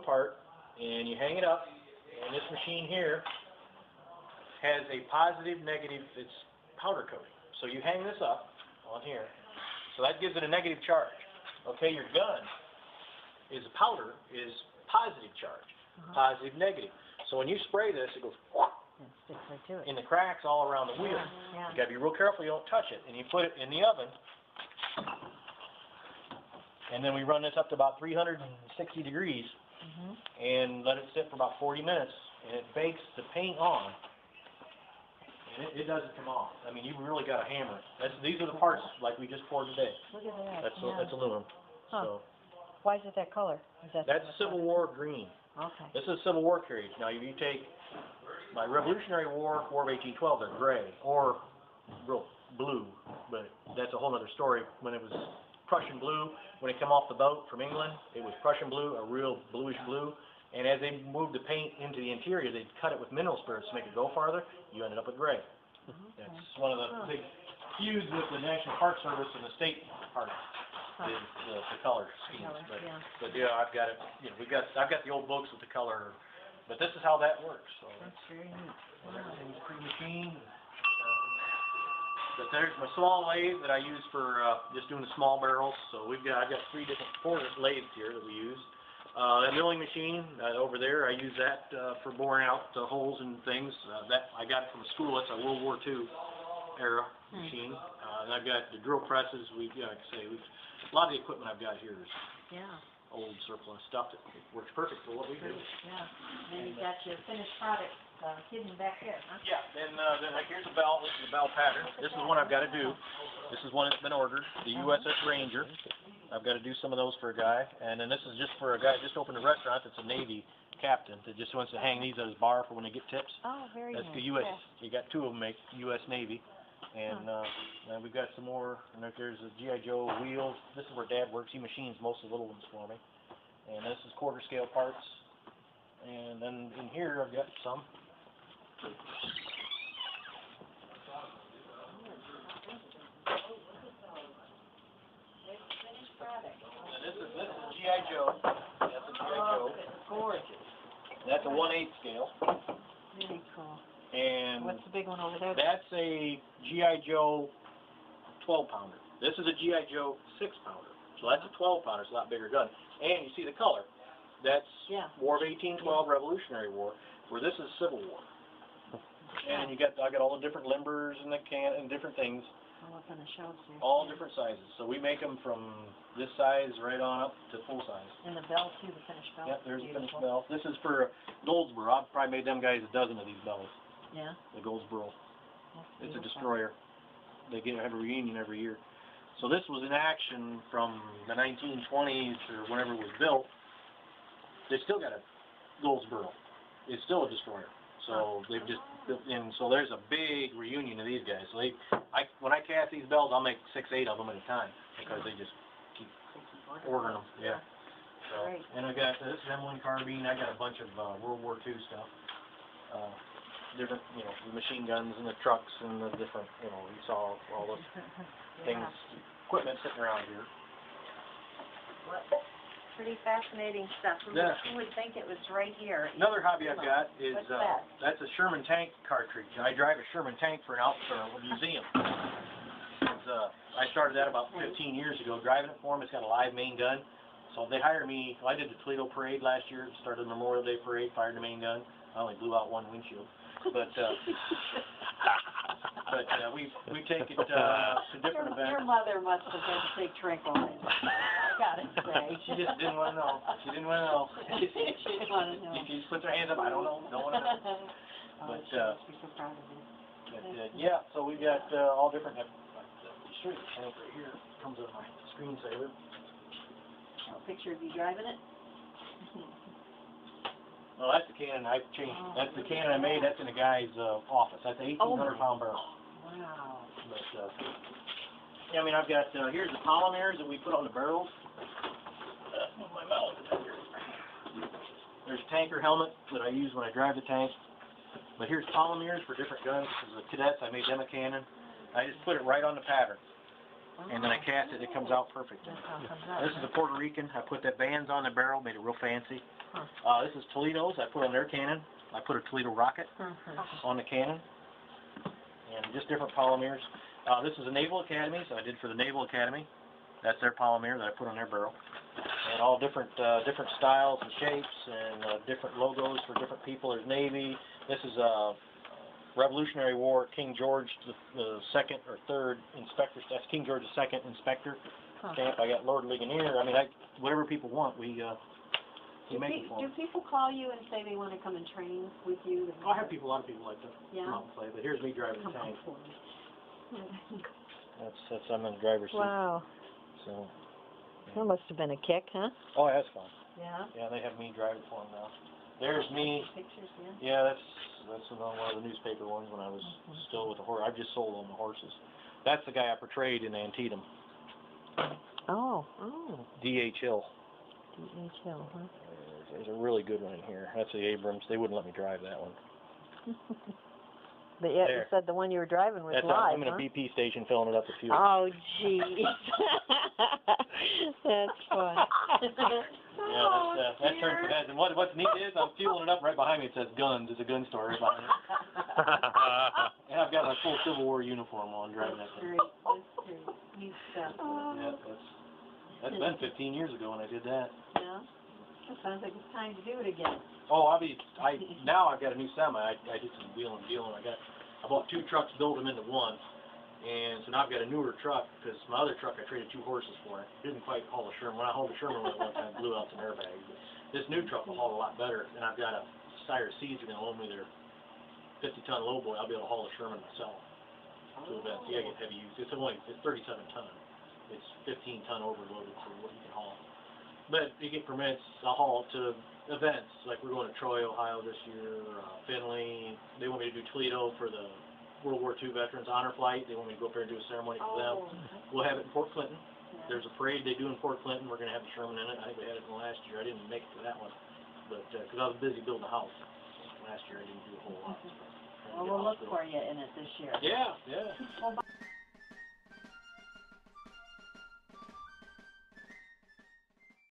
part, and you hang it up, and this machine here has a positive, negative, it's powder coating. So you hang this up on here, so that gives it a negative charge. Okay, your gun is powder, is positive charge, positive, negative. So when you spray this, it goes sticks right to it. in the cracks all around the wheel. Yeah. You got to be real careful you don't touch it. And you put it in the oven, and then we run this up to about 360 degrees and let it sit for about 40 minutes, and it bakes the paint on. And it doesn't come off. I mean, you really got to hammer it. These are the parts like we just poured today. Look at that. That's aluminum. Huh. So why is it that color? that's Civil War green. Okay. This is Civil War carriage. Now, if you take my Revolutionary War, War of 1812, they're gray or real blue, but that's a whole other story. When it was Prussian blue, when it came off the boat from England, it was Prussian blue, a real bluish blue. And as they moved the paint into the interior, they'd cut it with mineral spirits to make it go farther. You ended up with gray. That's one of the big feuds with the National Park Service and the state parks. Is the color schemes, but yeah, I've got it. You know, I've got the old books with the color, but this is how that works. So that's very neat. Everything's pre-machined. But there's my small lathe that I use for just doing the small barrels. So I've got 4 different lathes here that we use. That milling machine over there, I use that for boring out holes and things. That I got it from school. It's a World War II era machine. And I've got the drill presses. Like I say, a lot of the equipment I've got here is old surplus stuff that works perfect for what we do. Yeah. Then you've got your finished product hidden back there, huh? Yeah. Then here's a bell. This is a bell pattern. This is one I've got to do. This is one that's been ordered. The USS Ranger. I've got to do some of those for a guy. And then this is just for a guy just opened a restaurant that's a Navy captain that just wants to hang these at his bar for when they get tips. Oh, very nice. That's the U.S. You got 2 of them make U.S. Navy. And we've got some more. And there's a G.I. Joe wheels. This is where Dad works. He machines most of the little ones for me. And this is quarter scale parts. And then in here I've got some. This is G.I. Joe. That's a G.I. Joe. Gorgeous. That's a 1/8 scale. Very cool. And what's the big one over there? That's a G.I. Joe 12-pounder. This is a G.I. Joe 6-pounder. So that's a 12-pounder. It's a lot bigger gun. And you see the color. That's War of 1812, Revolutionary War, where this is Civil War. And I got all the different limbers and the can and different things. All up on the shelves here. All different sizes. So we make them from this size right on up to full size. And the bell too, the finished bell. Yep, there's the finished bell. This is for Goldsboro. I've probably made them guys a dozen of these bells. Yeah. The Goldsboro. It's a destroyer. They have a reunion every year. So this was in action from the 1920s or whenever it was built. They still got a Goldsboro. It's still a destroyer. So they've just built in. So there's a big reunion of these guys. So when I cast these bells, I'll make 6, 8 of them at a time because they just keep ordering them. Yeah. So, and I got this M1 carbine. I got a bunch of World War II stuff. Different, the machine guns and the trucks and the different, you saw all those things, equipment sitting around here. What? Pretty fascinating stuff. Who would think it was right here? Another hobby I've got is that's a Sherman tank cartridge. I drive a Sherman tank for a museum. I started that about 15 years ago, driving it for them. It's got a live main gun. So they hire me. I did the Toledo parade last year. Started the Memorial Day parade, fired the main gun. I only blew out one windshield. But we take it to different events. Your mother must have been a big trickle. I gotta say. She just didn't want to know. She didn't want to know. She didn't want to know. She just puts her hands up. I don't know. Don't want to know. But she's so proud of you. Yeah. So we got all different. The street tank right here comes with my screensaver. A picture of you driving it. Well, that's the cannon I changed. That's the cannon I made. That's in the guy's office. That's an 1,800-pound barrel. Wow. But, yeah, I mean, I've got, here's the polymers that we put on the barrels. My mouth is up here. There's a tanker helmet that I use when I drive the tank. But here's polymers for different guns. For the cadets, I made them a cannon. I just put it right on the pattern. and then I cast it. It comes out perfect. That's how it comes out. This is a Puerto Rican. I put that bands on the barrel, made it real fancy. Huh. This is Toledo's. I put on their cannon. I put a Toledo rocket on the cannon, and just different polymers. This is a Naval Academy, so I did for the Naval Academy. That's their polymer that I put on their barrel, and all different different styles and shapes, and different logos for different people. There's Navy. This is Revolutionary War King George the second or third inspector. That's King George the second inspector stamp. I got Lord Ligonier. I mean, whatever people want, we make it for them. Do people call you and say they want to come and train with you? I have a lot of people like to come out and play, but here's me driving the tank. That's I'm in the driver's seat. Wow. So. That must have been a kick, huh? Oh, that's fun. Yeah. Yeah, they have me driving for them now. There's me. Pictures, Yeah, that's one of the newspaper ones when I was still with the horse. I just sold on the horses. That's the guy I portrayed in Antietam. Oh. D.H. Hill. D.H. Hill, huh? There's a really good one in here. That's the Abrams. They wouldn't let me drive that one. But yet There. you said the one you were driving was That's live, I'm in a huh? BP station filling it up with fuel. Oh, jeez. That's fun. Yeah, that turns the heads. And what's neat is I'm fueling it up right behind me. It says guns. It's a gun store right behind me. And I've got my full Civil War uniform on driving that thing. Great. That's great. Neat stuff. Yeah, that's been 15 years ago when I did that. Yeah. That sounds like it's time to do it again. Oh, now I've got a new semi. I did some wheeling and dealing. I bought 2 trucks, built them into one, and so now I've got a newer truck because my other truck I traded 2 horses for. It didn't quite haul the Sherman. When I hauled the Sherman with it one time, I blew out some airbags. But this new truck will haul a lot better, and I've got a Cyrus Seeds are going to loan me their 50-ton lowboy. I'll be able to haul the Sherman myself to events. Yeah, I get heavy use. It's 37 ton. It's 15 ton overloaded for what you can haul. But you get permits. I'll haul to events, like we're going to Troy, Ohio this year, Finley. They want me to do Toledo for the World War II Veterans Honor Flight. They want me to go up there and do a ceremony for them. We'll have it in Fort Clinton. Yeah. There's a parade they do in Fort Clinton. We're going to have the Sherman in it. I think we had it in last year. I didn't make it to that one, but because I was busy building a house. Last year I didn't do a whole lot. Well, we'll look for you in it this year. Yeah. Well,